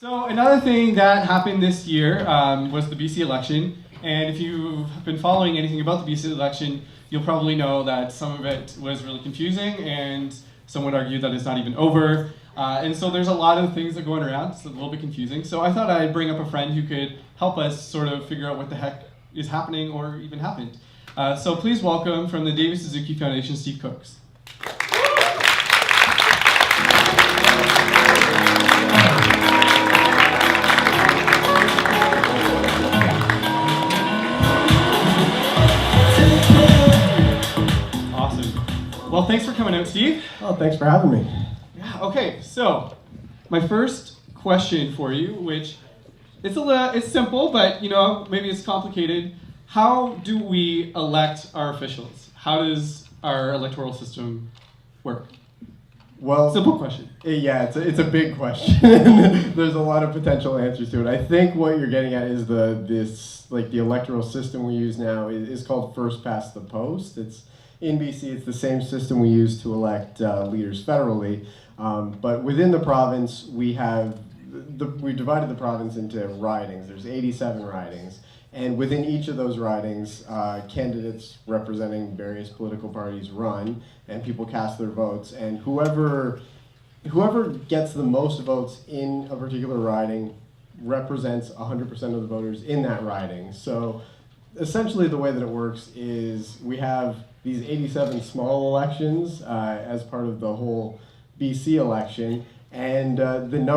So another thing that happened this year was the BC election. And if you've been following anything about the BC election, you'll probably know that some of it was really confusing, and some would argue that it's not even over. And so there's a lot of things that are going around. It's a little bit confusing. So I thought I'd bring up a friend who could help us sort of figure out what the heck is happening or even happened. So please welcome from the David Suzuki Foundation, Steve Cooks. Well, thanks for coming out, Steve. Oh, thanks for having me. Yeah, okay, so my first question for you, which it's simple, but maybe it's complicated. How do we elect our officials? How does our electoral system work? Well, simple question. Yeah, it's a big question. There's a lot of potential answers to it. I think what you're getting at is the electoral system we use now is called first past the post. In BC, it's the same system we use to elect leaders federally, but within the province, we divided the province into ridings. There's 87 ridings, and within each of those ridings, candidates representing various political parties run, and people cast their votes, and whoever gets the most votes in a particular riding represents 100% of the voters in that riding. So essentially the way that it works is we have these 87 small elections as part of the whole BC election, and in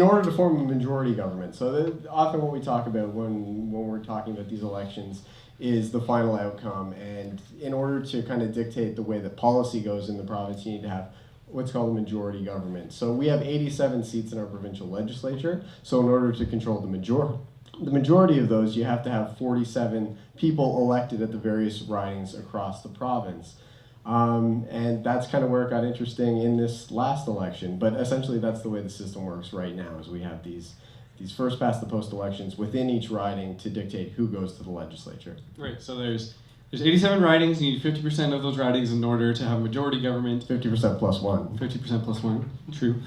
order to form a majority government. So often what we talk about when we're talking about these elections is the final outcome, and in order to kind of dictate the way that policy goes in the province, you need to have what's called a majority government. So we have 87 seats in our provincial legislature, so in order to control the majority of those, you have to have 47 people elected at the various ridings across the province. And that's kind of where it got interesting in this last election. But essentially, that's the way the system works right now, is we have these first past the post elections within each riding to dictate who goes to the legislature. Right, so there's 87 ridings. You need 50% of those ridings in order to have a majority government. 50% plus one. 50% plus one, true.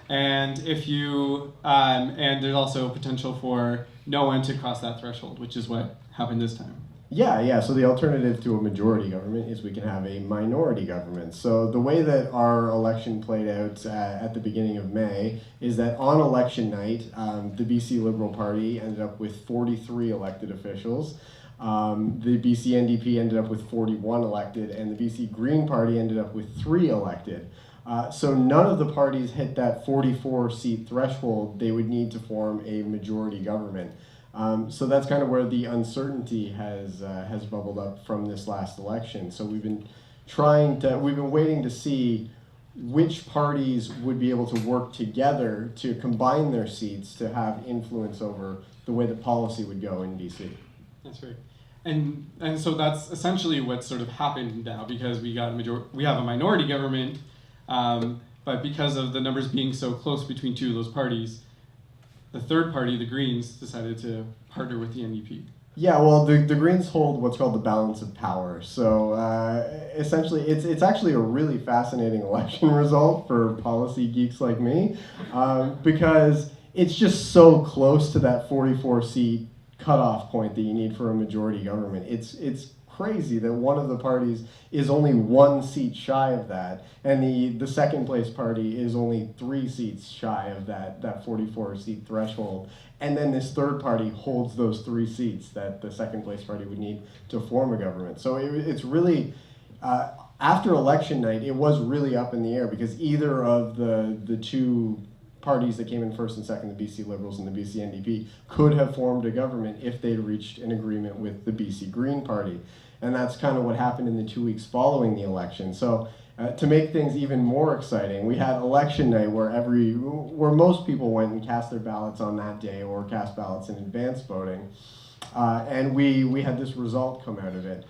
And if you, and there's also potential for no one to cross that threshold, which is what happened this time. Yeah. So the alternative to a majority government is we can have a minority government. So the way that our election played out at the beginning of May is that on election night, the BC Liberal Party ended up with 43 elected officials. The BC NDP ended up with 41 elected, and the BC Green Party ended up with 3 elected. So none of the parties hit that 44-seat threshold they would need to form a majority government. So that's kind of where the uncertainty has bubbled up from this last election. So we've been waiting to see which parties would be able to work together to combine their seats to have influence over the way that policy would go in BC. That's right. And so that's essentially what sort of happened now, because we have a minority government. But because of the numbers being so close between two of those parties, the third party, the Greens, decided to partner with the NDP. Yeah, well, the Greens hold what's called the balance of power. So essentially, it's actually a really fascinating election result for policy geeks like me, because it's just so close to that 44-seat cutoff point that you need for a majority government. It's crazy that one of the parties is only 1 seat shy of that, and the second place party is only 3 seats shy of that 44-seat threshold, and then this third party holds those 3 seats that the second place party would need to form a government. So it's really, after election night, it was really up in the air, because either of the two parties that came in first and second, the BC Liberals and the BC NDP, could have formed a government if they'd reached an agreement with the BC Green Party. And that's kind of what happened in the 2 weeks following the election. So to make things even more exciting, we had election night where most people went and cast their ballots on that day or cast ballots in advance voting. And we had this result come out of it.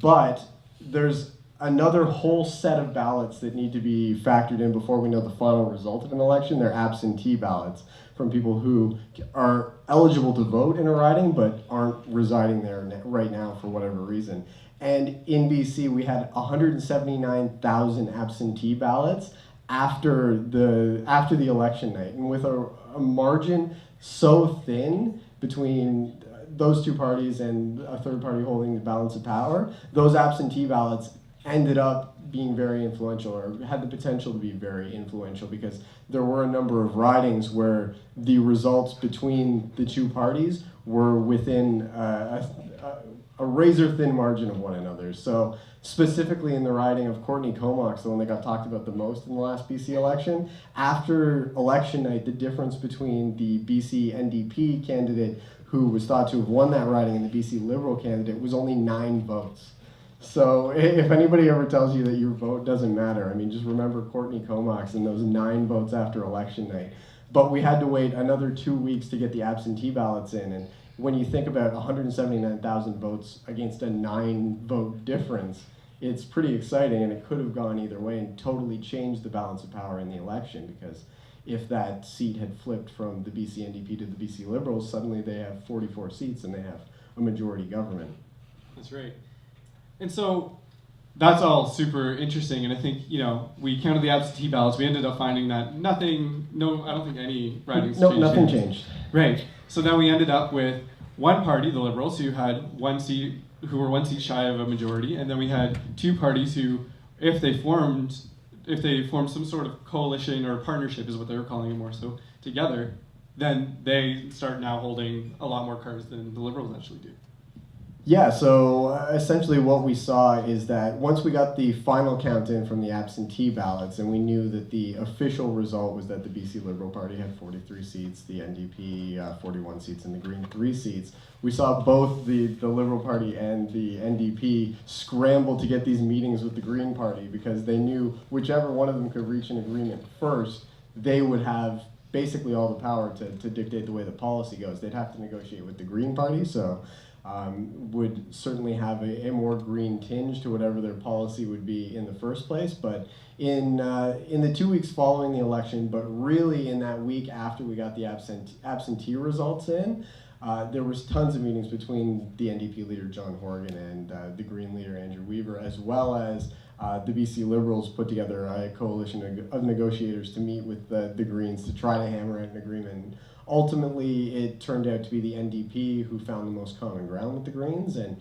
But there's another whole set of ballots that need to be factored in before we know the final result of an election. They're absentee ballots from people who are eligible to vote in a riding but aren't residing there right now for whatever reason. And in BC, we had 179,000 absentee ballots after the election night, and with a margin so thin between those two parties and a third party holding the balance of power, those absentee ballots ended up being very influential, or had the potential to be very influential, because there were a number of ridings where the results between the two parties were within a razor-thin margin of one another. So specifically in the riding of Courtney Comox, the one that got talked about the most in the last BC election, after election night, the difference between the BC NDP candidate who was thought to have won that riding and the BC Liberal candidate was only 9 votes. So if anybody ever tells you that your vote doesn't matter, I mean, just remember Courtney Comox and those 9 votes after election night. But we had to wait another 2 weeks to get the absentee ballots in, and when you think about 179,000 votes against a 9-vote difference, it's pretty exciting, and it could have gone either way and totally changed the balance of power in the election, because if that seat had flipped from the BC NDP to the BC Liberals, suddenly they have 44 seats and they have a majority government. That's right. And so that's all super interesting, and I think, you know, we counted the absentee ballots. We ended up finding that I don't think any ridings changed. No, nothing changed. Right. So then we ended up with one party, the Liberals, who had 1 seat, who were 1 seat shy of a majority, and then we had 2 parties who, if they formed some sort of coalition or partnership, is what they were calling it more so, together, then they start now holding a lot more cards than the Liberals actually do. Yeah, so essentially what we saw is that once we got the final count in from the absentee ballots, and we knew that the official result was that the BC Liberal Party had 43 seats, the NDP 41 seats, and the Green 3 seats, we saw both the Liberal Party and the NDP scramble to get these meetings with the Green Party, because they knew whichever one of them could reach an agreement first, they would have basically all the power to dictate the way the policy goes. They'd have to negotiate with the Green Party, so would certainly have a more green tinge to whatever their policy would be in the first place. But in the 2 weeks following the election, but really in that week after we got the absentee results in, there was tons of meetings between the NDP leader John Horgan and the Green leader Andrew Weaver, as well as the BC Liberals put together a coalition of negotiators to meet with the Greens to try to hammer out an agreement. Ultimately, it turned out to be the NDP who found the most common ground with the Greens, and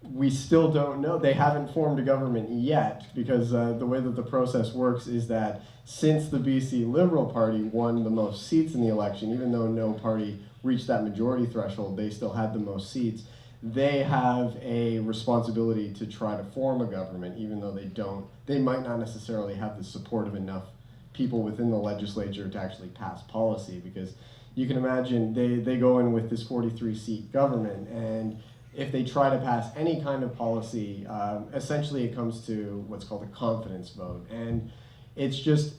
we still don't know. They haven't formed a government yet, because the way that the process works is that since the BC Liberal Party won the most seats in the election, even though no party reached that majority threshold, they still had the most seats. They have a responsibility to try to form a government, even though they might not necessarily have the support of enough people within the legislature to actually pass policy, because you can imagine they go in with this 43-seat government, and if they try to pass any kind of policy, essentially it comes to what's called a confidence vote, and it's just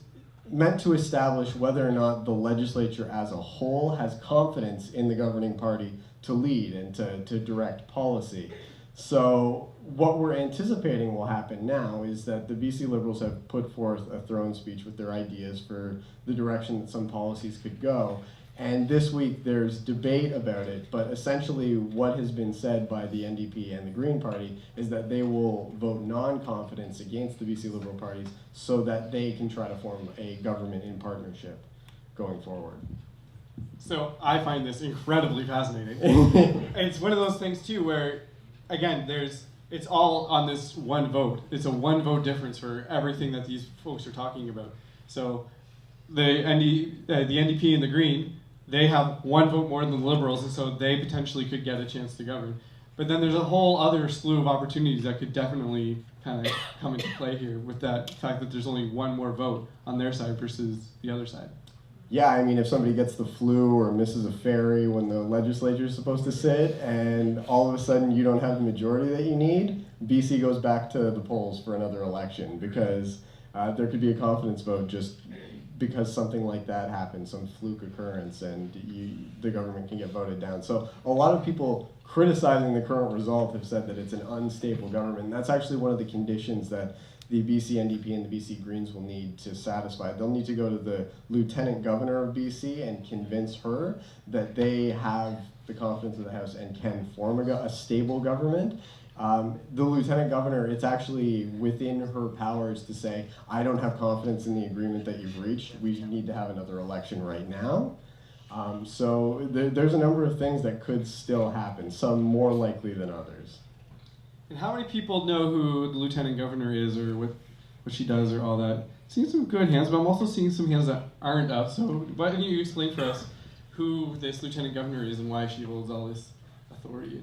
meant to establish whether or not the legislature as a whole has confidence in the governing party to lead and to direct policy. So what we're anticipating will happen now is that the BC Liberals have put forth a throne speech with their ideas for the direction that some policies could go. And this week there's debate about it, but essentially what has been said by the NDP and the Green Party is that they will vote non-confidence against the BC Liberal parties so that they can try to form a government in partnership going forward. So I find this incredibly fascinating. It's one of those things too where, again, it's all on this one vote. It's a 1 vote difference for everything that these folks are talking about. So the NDP and the Green, they have 1 vote more than the Liberals, and so they potentially could get a chance to govern. But then there's a whole other slew of opportunities that could definitely kind of come into play here with that fact that there's only 1 more vote on their side versus the other side. Yeah, I mean, if somebody gets the flu or misses a ferry when the legislature is supposed to sit, and all of a sudden you don't have the majority that you need, BC goes back to the polls for another election, because there could be a confidence vote just because something like that happens, some fluke occurrence, and the government can get voted down. So a lot of people criticizing the current result have said that it's an unstable government. And that's actually one of the conditions that the BC NDP and the BC Greens will need to satisfy. They'll need to go to the Lieutenant Governor of BC and convince her that they have the confidence of the House and can form a stable government. The lieutenant governor, it's actually within her powers to say, I don't have confidence in the agreement that you've reached. We need to have another election right now. So there's a number of things that could still happen, some more likely than others. And how many people know who the lieutenant governor is, or what she does, or all that? Seeing some good hands, but I'm also seeing some hands that aren't up. So why don't you explain for us who this lieutenant governor is and why she holds all this authority?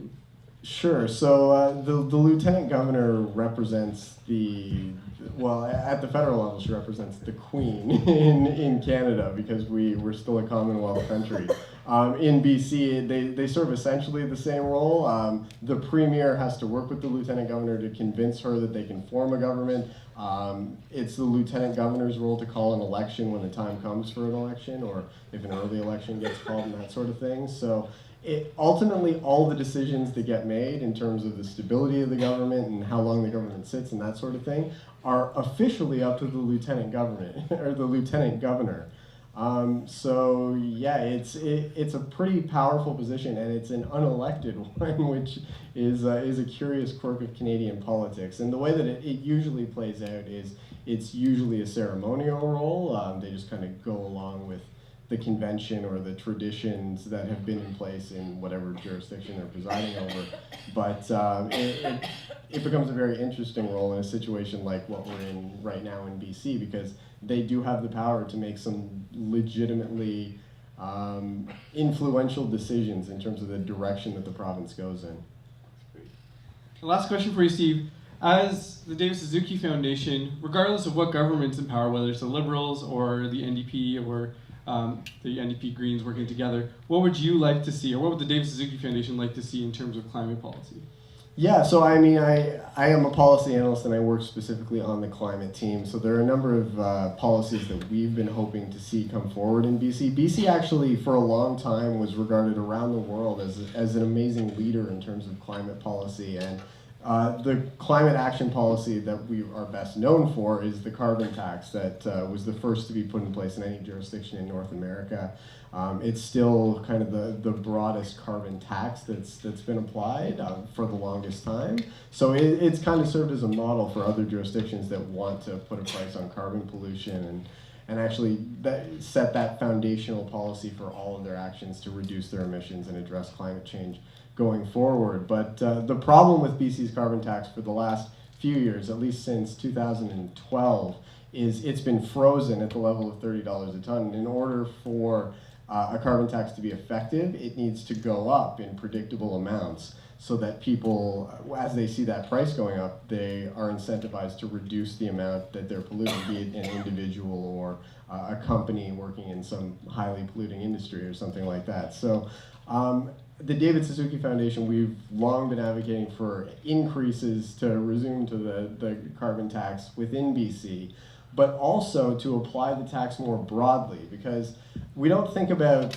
Sure. So the lieutenant governor represents at the federal level, she represents the Queen in Canada, because we're still a Commonwealth country. In BC, they serve essentially the same role. The Premier has to work with the lieutenant governor to convince her that they can form a government. It's the lieutenant governor's role to call an election when the time comes for an election, or if an early election gets called and that sort of thing. So ultimately, all the decisions that get made in terms of the stability of the government and how long the government sits and that sort of thing are officially up to the lieutenant government or the lieutenant governor. So yeah, it's a pretty powerful position, and it's an unelected one, which is a curious quirk of Canadian politics. And the way that it usually plays out is it's usually a ceremonial role. They just kind of go along with the convention or the traditions that have been in place in whatever jurisdiction they're presiding over. But it becomes a very interesting role in a situation like what we're in right now in BC, because they do have the power to make some legitimately influential decisions in terms of the direction that the province goes in. The last question for you, Steve. As the David Suzuki Foundation, regardless of what government's in power, whether it's the Liberals or the NDP or the NDP Greens working together, what would you like to see, or what would the David Suzuki Foundation like to see in terms of climate policy? Yeah, so I mean, I am a policy analyst, and I work specifically on the climate team. So there are a number of policies that we've been hoping to see come forward in BC. BC actually, for a long time, was regarded around the world as an amazing leader in terms of climate policy. And the climate action policy that we are best known for is the carbon tax that was the first to be put in place in any jurisdiction in North America. It's still kind of the broadest carbon tax that's been applied for the longest time. So it's kind of served as a model for other jurisdictions that want to put a price on carbon pollution and actually set that foundational policy for all of their actions to reduce their emissions and address climate change going forward. But the problem with BC's carbon tax for the last few years, at least since 2012, is it's been frozen at the level of $30 a ton. In order for a carbon tax to be effective, it needs to go up in predictable amounts so that people, as they see that price going up, they are incentivized to reduce the amount that they're polluting, be it an individual or a company working in some highly polluting industry or something like that. So the David Suzuki Foundation, we've long been advocating for increases to resume to the carbon tax within BC, but also to apply the tax more broadly, because we don't think about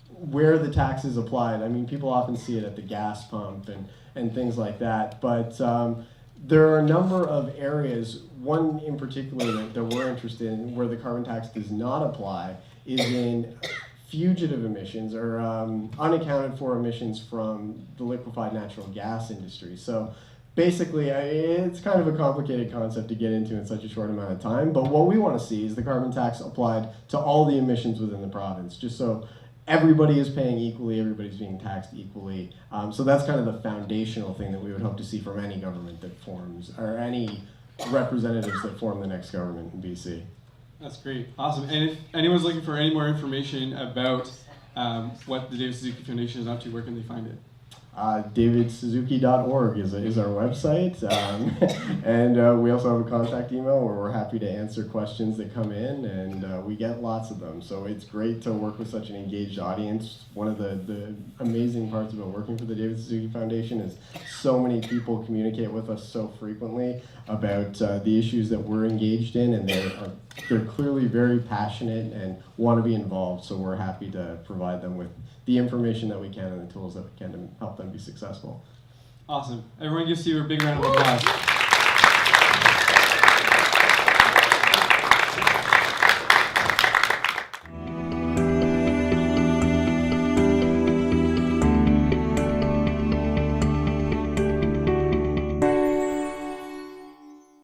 where the tax is applied. I mean, people often see it at the gas pump and things like that, but there are a number of areas, one in particular that we're interested in, where the carbon tax does not apply, is in fugitive emissions, or unaccounted for emissions from the liquefied natural gas industry. So basically, it's kind of a complicated concept to get into in such a short amount of time, but what we want to see is the carbon tax applied to all the emissions within the province, just so everybody is paying equally, everybody's being taxed equally. So that's kind of the foundational thing that we would hope to see from any government that forms, or any representatives that form the next government in BC. That's great. Awesome. And if anyone's looking for any more information about what the David Suzuki Foundation is up to, where can they find it? DavidSuzuki.org is our website, and we also have a contact email where we're happy to answer questions that come in, and we get lots of them. So it's great to work with such an engaged audience. One of the amazing parts about working for the David Suzuki Foundation is so many people communicate with us so frequently about the issues that we're engaged in, and they're clearly very passionate and want to be involved. So we're happy to provide them with the information that we can and the tools that we can to help them be successful. Awesome. Everyone give Steve a big round of applause.